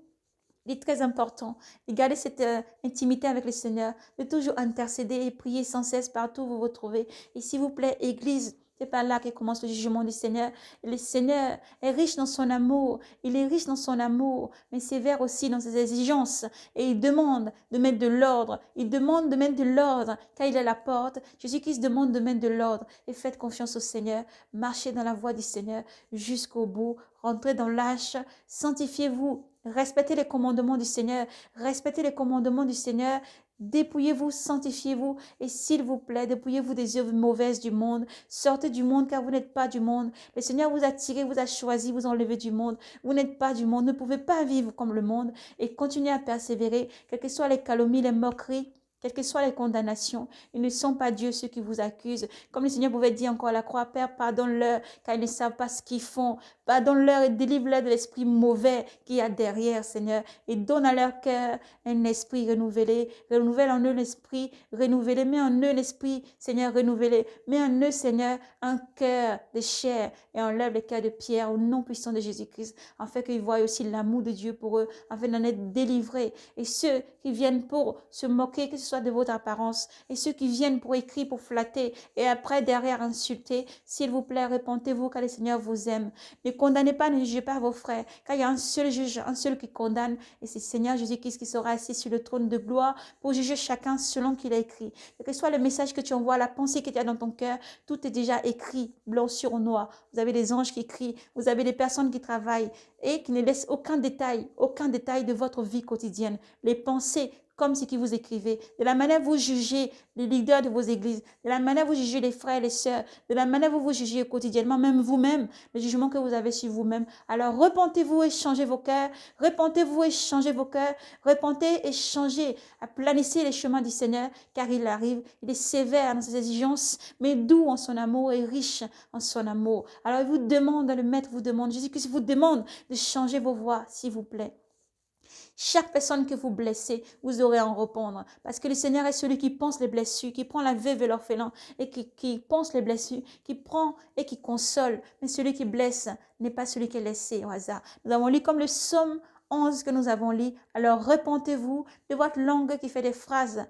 il est très important de garder cette intimité avec le Seigneur, de toujours intercéder et prier sans cesse partout où vous vous trouvez. Et s'il vous plaît, Église, c'est par là que commence le jugement du Seigneur. Et le Seigneur est riche dans son amour. Il est riche dans son amour, mais sévère aussi dans ses exigences. Et il demande de mettre de l'ordre. Il demande de mettre de l'ordre car il est à la porte. Jésus-Christ demande de mettre de l'ordre. Et faites confiance au Seigneur. Marchez dans la voie du Seigneur jusqu'au bout. Rentrez dans l'âge. Sanctifiez-vous. Respectez les commandements du Seigneur. Respectez les commandements du Seigneur. Dépouillez-vous, sanctifiez-vous et s'il vous plaît, dépouillez-vous des œuvres mauvaises du monde. Sortez du monde car vous n'êtes pas du monde. Le Seigneur vous a tiré, vous a choisi, vous a enlevé du monde. Vous n'êtes pas du monde, ne pouvez pas vivre comme le monde et continuez à persévérer, quelles que soient les calomnies, les moqueries. quelles que soient les condamnations. Ils ne sont pas Dieu ceux qui vous accusent. Comme le Seigneur pouvait dire encore à la croix, Père, pardonne-leur, car ils ne savent pas ce qu'ils font. Pardonne-leur et délivre-leur de l'esprit mauvais qu'il y a derrière, Seigneur. Et donne à leur cœur un esprit renouvelé. Renouvelle en eux l'esprit renouvelé. Mets en eux l'esprit, Seigneur, renouvelé. Mets en eux, Seigneur, un cœur de chair et enlève le cœur de pierre au nom puissant de Jésus-Christ, afin qu'ils voient aussi l'amour de Dieu pour eux, afin d'en être délivrés. Et ceux qui viennent pour se moquer, que ce soit de votre apparence, et ceux qui viennent pour écrire, pour flatter, et après derrière insulter, s'il vous plaît, répentez-vous car le Seigneur vous aime. Ne condamnez pas, ne jugez pas vos frères, car il y a un seul juge, un seul qui condamne, et c'est Seigneur Jésus-Christ qui sera assis sur le trône de gloire pour juger chacun selon qu'il a écrit. Quel que soit le message que tu envoies, la pensée que tu as dans ton cœur, tout est déjà écrit, blanc sur noir. Vous avez des anges qui écrivent, vous avez des personnes qui travaillent et qui ne laissent aucun détail de votre vie quotidienne. Les pensées, comme ce que vous écrivez, de la manière vous jugez les leaders de vos églises, de la manière vous jugez les frères et les sœurs, de la manière vous jugez quotidiennement, même vous-même, le jugement que vous avez sur vous-même. Alors repentez-vous et changez vos cœurs, repentez-vous et changez vos cœurs, repentez et changez, aplanissez les chemins du Seigneur, car il arrive, il est sévère dans ses exigences, mais doux en son amour et riche en son amour. Alors il vous demande, le Maître vous demande, Jésus-Christ vous demande de changer vos voies, s'il vous plaît. Chaque personne que vous blessez, vous aurez à en répondre. Parce que le Seigneur est celui qui pense les blessures, qui prend la veuve et l'orphelin, et qui pense les blessures, qui prend et qui console. Mais celui qui blesse n'est pas celui qui est laissé au hasard. Nous avons lu comme le psaume 11 que nous avons lu. Alors repentez-vous de votre langue qui fait des phrases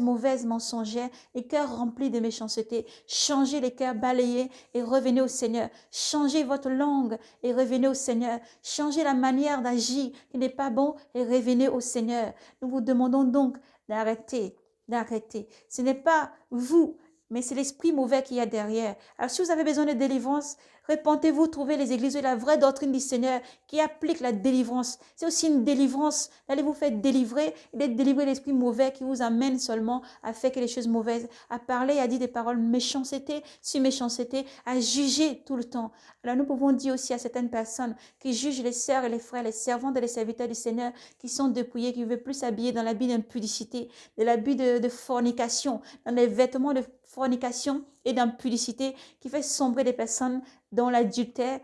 mauvaises, mensongères, les cœurs remplis de méchanceté. Changez les cœurs balayés et revenez au Seigneur. Changez votre langue et revenez au Seigneur. Changez la manière d'agir qui n'est pas bon et revenez au Seigneur. Nous vous demandons donc d'arrêter. Ce n'est pas vous, mais c'est l'esprit mauvais qu'il y a derrière. Alors si vous avez besoin de délivrance, repentez-vous, trouvez les églises de la vraie doctrine du Seigneur qui applique la délivrance. C'est aussi une délivrance. Allez vous faire délivrer et d'être délivré de l'esprit mauvais qui vous amène seulement à faire que les choses mauvaises, à parler, à dire des paroles méchanceté, sur méchanceté, à juger tout le temps. Alors nous pouvons dire aussi à certaines personnes qui jugent les sœurs et les frères, les servantes et les serviteurs du Seigneur qui sont dépouillés, qui ne veulent plus s'habiller dans l'habit d'impudicité, de l'habit de fornication, dans des vêtements de fornication et d'impudicité qui fait sombrer des personnes dans l'adultère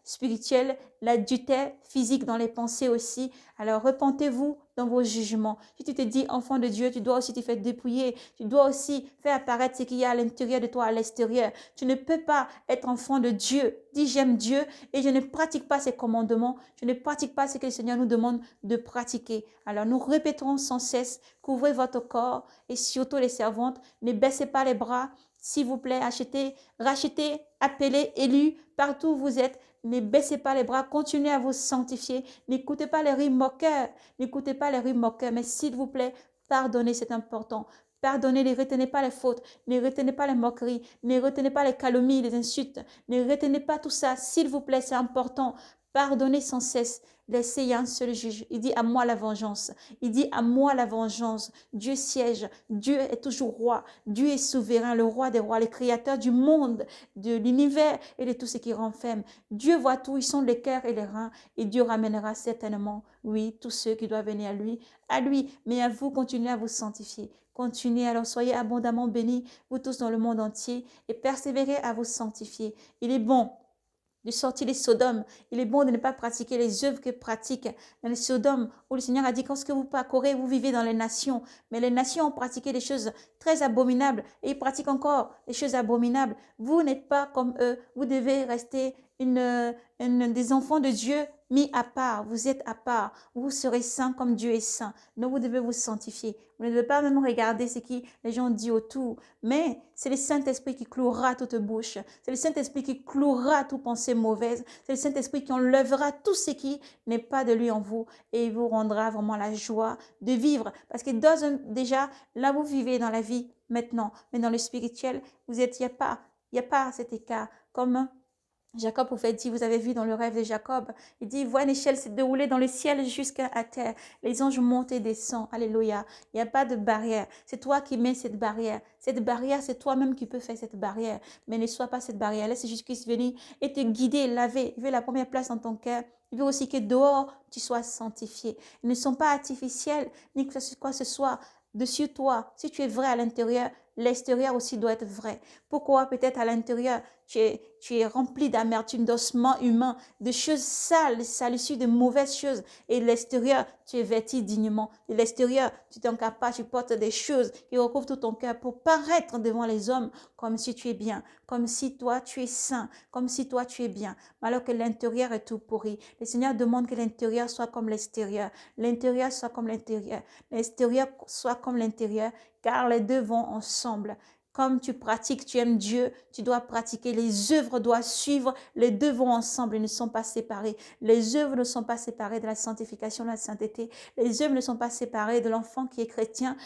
spirituel, l'adultère physique dans les pensées aussi. Alors repentez-vous dans vos jugements. Si tu te dis enfant de Dieu, tu dois aussi te faire dépouiller. Tu dois aussi faire apparaître ce qu'il y a à l'intérieur de toi, à l'extérieur. Tu ne peux pas être enfant de Dieu. Dis j'aime Dieu et je ne pratique pas ses commandements. Je ne pratique pas ce que le Seigneur nous demande de pratiquer. Alors nous répéterons sans cesse, couvrez votre corps et surtout les servantes, ne baissez pas les bras. S'il vous plaît, rachetez, appelez, élus, partout où vous êtes. Ne baissez pas les bras, continuez à vous sanctifier. N'écoutez pas les rires moqueurs, mais s'il vous plaît, pardonnez, c'est important. Pardonnez, ne retenez pas les fautes, ne retenez pas les moqueries, ne retenez pas les calomnies, les insultes, ne retenez pas tout ça, s'il vous plaît, c'est important. Pardonnez sans cesse. Laissez un seul juge. Il dit à moi la vengeance. Il dit à moi la vengeance. Dieu siège. Dieu est toujours roi. Dieu est souverain, le roi des rois, le créateur du monde, de l'univers et de tout ce qui renferme. Dieu voit tout. Ils sont les cœurs et les reins. Et Dieu ramènera certainement, oui, tous ceux qui doivent venir à lui. Mais à vous, continuez à vous sanctifier. Continuez, alors soyez abondamment bénis, vous tous dans le monde entier, et persévérez à vous sanctifier. Il est bon de sortir les Sodomes. Il est bon de ne pas pratiquer les œuvres que pratiquent dans les Sodomes, où le Seigneur a dit, lorsque vous parcourez, vous vivez dans les nations. Mais les nations ont pratiqué des choses très abominables et ils pratiquent encore des choses abominables. Vous n'êtes pas comme eux. Vous devez rester des enfants de Dieu mis à part. Vous êtes à part. Vous serez saints comme Dieu est saint. Donc vous devez vous sanctifier. Vous ne devez pas même regarder ce que les gens disent autour. Mais c'est le Saint-Esprit qui clouera toute bouche. C'est le Saint-Esprit qui clouera toute pensée mauvaise. C'est le Saint-Esprit qui enlèvera tout ce qui n'est pas de lui en vous. Et il vous rendra vraiment la joie de vivre. Parce que déjà, là vous vivez dans la vie maintenant. Mais dans le spirituel, il n'y a pas cet écart. Comme Jacob pouvait dire, vous avez vu dans le rêve de Jacob, il dit, voit une échelle se dérouler dans le ciel jusqu'à terre. Les anges montent et descendent. Alléluia. Il n'y a pas de barrière. C'est toi qui mets cette barrière. Cette barrière, c'est toi-même qui peux faire cette barrière. Mais ne sois pas cette barrière. Laisse Jésus-Christ venir et te guider, laver. Il veut la première place dans ton cœur. Il veut aussi que dehors, tu sois sanctifié. Ils ne sont pas artificiels, ni quoi que ce soit. dessus toi. Si tu es vrai à l'intérieur, l'extérieur aussi doit être vrai. Pourquoi peut-être à l'intérieur, tu es rempli d'amertume, d'ossements humains, de choses sales, salissures, de mauvaises choses. Et l'extérieur, tu es vêtu dignement. De l'extérieur, tu t'encapables, tu portes des choses qui recouvrent tout ton cœur pour paraître devant les hommes comme si tu es bien, comme si toi tu es saint, comme si toi tu es bien. Mais alors que l'intérieur est tout pourri. Le Seigneur demande que l'intérieur soit comme l'extérieur. L'intérieur soit comme l'intérieur. L'extérieur soit comme l'intérieur, car les deux vont ensemble. Comme tu pratiques, tu aimes Dieu, tu dois pratiquer. Les œuvres doivent suivre. Les deux vont ensemble, ils ne sont pas séparés. Les œuvres ne sont pas séparées de la sanctification, de la sainteté. Les œuvres ne sont pas séparées de l'enfant qui est chrétien,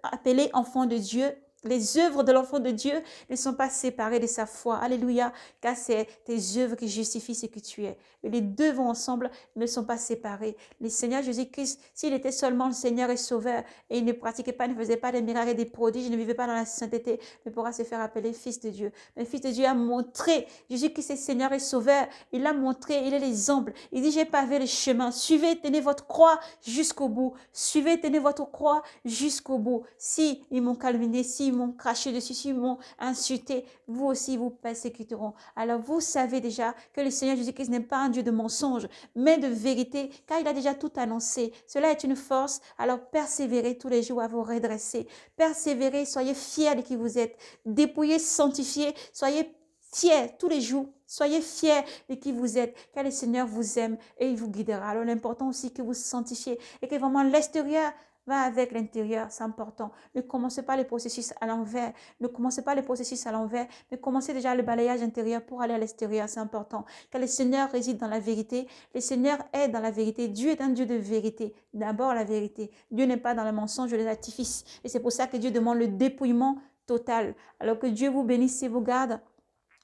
appelé enfant de Dieu. Les œuvres de l'enfant de Dieu ne sont pas séparées de sa foi. Alléluia, car c'est tes œuvres qui justifient ce que tu es. Et les deux vont ensemble, ne sont pas séparés. Le Seigneur Jésus-Christ, s'il était seulement le Seigneur et Sauveur, et il ne pratiquait pas, ne faisait pas des miracles et des prodiges, ne vivait pas dans la sainteté, ne pourra se faire appeler Fils de Dieu. Mais Fils de Dieu a montré, Jésus-Christ est Seigneur et Sauveur, il a montré, il est l'exemple. Il dit, j'ai pavé le chemin, suivez, tenez votre croix jusqu'au bout. Suivez, tenez votre croix jusqu'au bout. Si ils m'ont calviné, si ils m'ont craché dessus, si ils m'ont insulté, vous aussi vous persécuteront. Alors vous savez déjà que le Seigneur Jésus-Christ n'est pas un Dieu de mensonge, mais de vérité, car il a déjà tout annoncé. Cela est une force, alors persévérez tous les jours à vous redresser. Persévérez, soyez fiers de qui vous êtes. Dépouillez, sanctifiez, soyez fiers tous les jours. Soyez fiers de qui vous êtes, car le Seigneur vous aime et il vous guidera. Alors l'important aussi que vous sanctifiez et que vraiment l'extérieur va avec l'intérieur, c'est important. Ne commencez pas le processus à l'envers. Ne commencez pas le processus à l'envers, mais commencez déjà le balayage intérieur pour aller à l'extérieur, c'est important. Car le Seigneur réside dans la vérité. Le Seigneur est dans la vérité. Dieu est un Dieu de vérité. D'abord la vérité. Dieu n'est pas dans le mensonge, le l'artifice. Et c'est pour ça que Dieu demande le dépouillement total. Alors que Dieu vous bénisse et vous garde.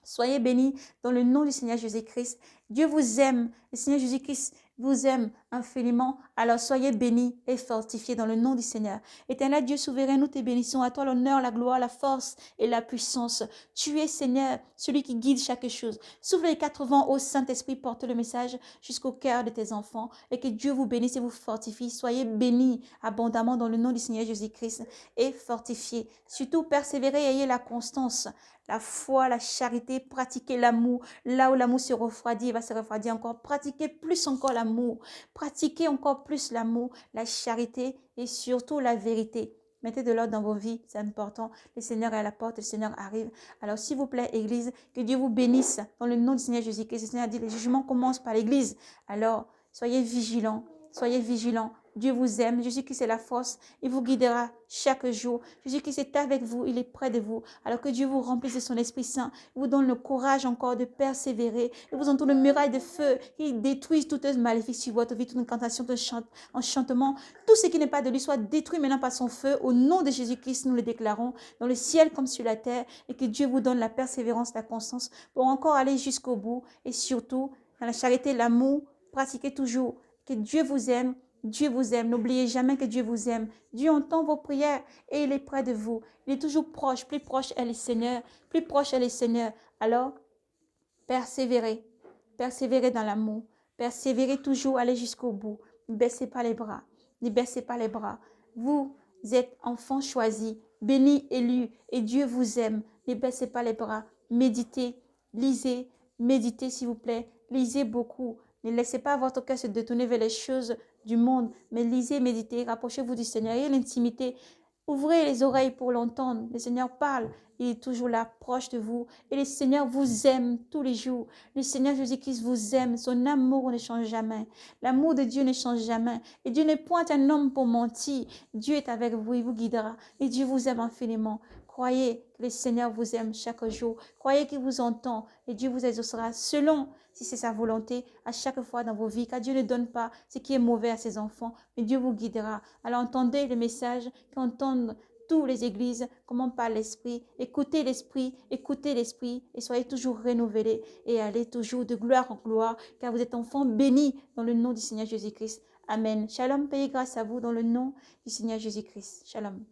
Soyez bénis dans le nom du Seigneur Jésus-Christ. Dieu vous aime. Le Seigneur Jésus-Christ vous aime infiniment. Alors soyez bénis et fortifiés dans le nom du Seigneur. Éternel Dieu souverain, nous te bénissons. À toi l'honneur, la gloire, la force et la puissance. Tu es Seigneur, celui qui guide chaque chose. Souffle les 4 vents au Saint-Esprit, porte le message jusqu'au cœur de tes enfants. Et que Dieu vous bénisse et vous fortifie. Soyez bénis abondamment dans le nom du Seigneur Jésus-Christ et fortifiés. Surtout persévérez et ayez la constance. La foi, la charité, pratiquez l'amour. Là où l'amour se refroidit, il va se refroidir encore. Pratiquez plus encore l'amour. Pratiquez encore plus l'amour, la charité et surtout la vérité. Mettez de l'ordre dans vos vies, c'est important. Le Seigneur est à la porte, le Seigneur arrive. Alors s'il vous plaît, Église, que Dieu vous bénisse dans le nom du Seigneur Jésus-Christ. Le Seigneur a dit, le jugement commence par l'Église. Alors, soyez vigilants, soyez vigilants. Dieu vous aime, Jésus-Christ est la force, il vous guidera chaque jour. Jésus-Christ est avec vous, il est près de vous. Alors que Dieu vous remplisse de son Esprit Saint, il vous donne le courage encore de persévérer. Il vous entoure de murailles de feu qui détruisent toute maléfique sur votre vie, toute incantation, tout enchantement. Tout ce qui n'est pas de lui soit détruit maintenant par son feu. Au nom de Jésus-Christ, nous le déclarons dans le ciel comme sur la terre et que Dieu vous donne la persévérance, la constance pour encore aller jusqu'au bout et surtout dans la charité, l'amour, pratiquez toujours. Que Dieu vous aime. Dieu vous aime. N'oubliez jamais que Dieu vous aime. Dieu entend vos prières et il est près de vous. Il est toujours proche. Plus proche est le Seigneur. Plus proche est le Seigneur. Alors, persévérez. Persévérez dans l'amour. Persévérez toujours. Allez jusqu'au bout. Ne baissez pas les bras. Ne baissez pas les bras. Vous êtes enfant choisi, béni, élu et Dieu vous aime. Ne baissez pas les bras. Méditez. Lisez. Méditez s'il vous plaît. Lisez beaucoup. Ne laissez pas votre cœur se détourner vers les choses du monde, mais lisez, méditez, rapprochez-vous du Seigneur et l'intimité. Ouvrez les oreilles pour l'entendre. Le Seigneur parle, il est toujours là, proche de vous. Et le Seigneur vous aime tous les jours. Le Seigneur Jésus-Christ vous aime. Son amour ne change jamais. L'amour de Dieu ne change jamais. Et Dieu n'est point un homme pour mentir. Dieu est avec vous, il vous guidera. Et Dieu vous aime infiniment. Croyez que le Seigneur vous aime chaque jour. Croyez qu'il vous entend et Dieu vous exaucera selon, si c'est sa volonté, à chaque fois dans vos vies. Car Dieu ne donne pas ce qui est mauvais à ses enfants, mais Dieu vous guidera. Alors entendez le message qu'entendent toutes les églises, comment parle l'Esprit. Écoutez l'Esprit et soyez toujours renouvelés et allez toujours de gloire en gloire, car vous êtes enfants bénis dans le nom du Seigneur Jésus-Christ. Amen. Shalom, paix et grâce à vous dans le nom du Seigneur Jésus-Christ. Shalom.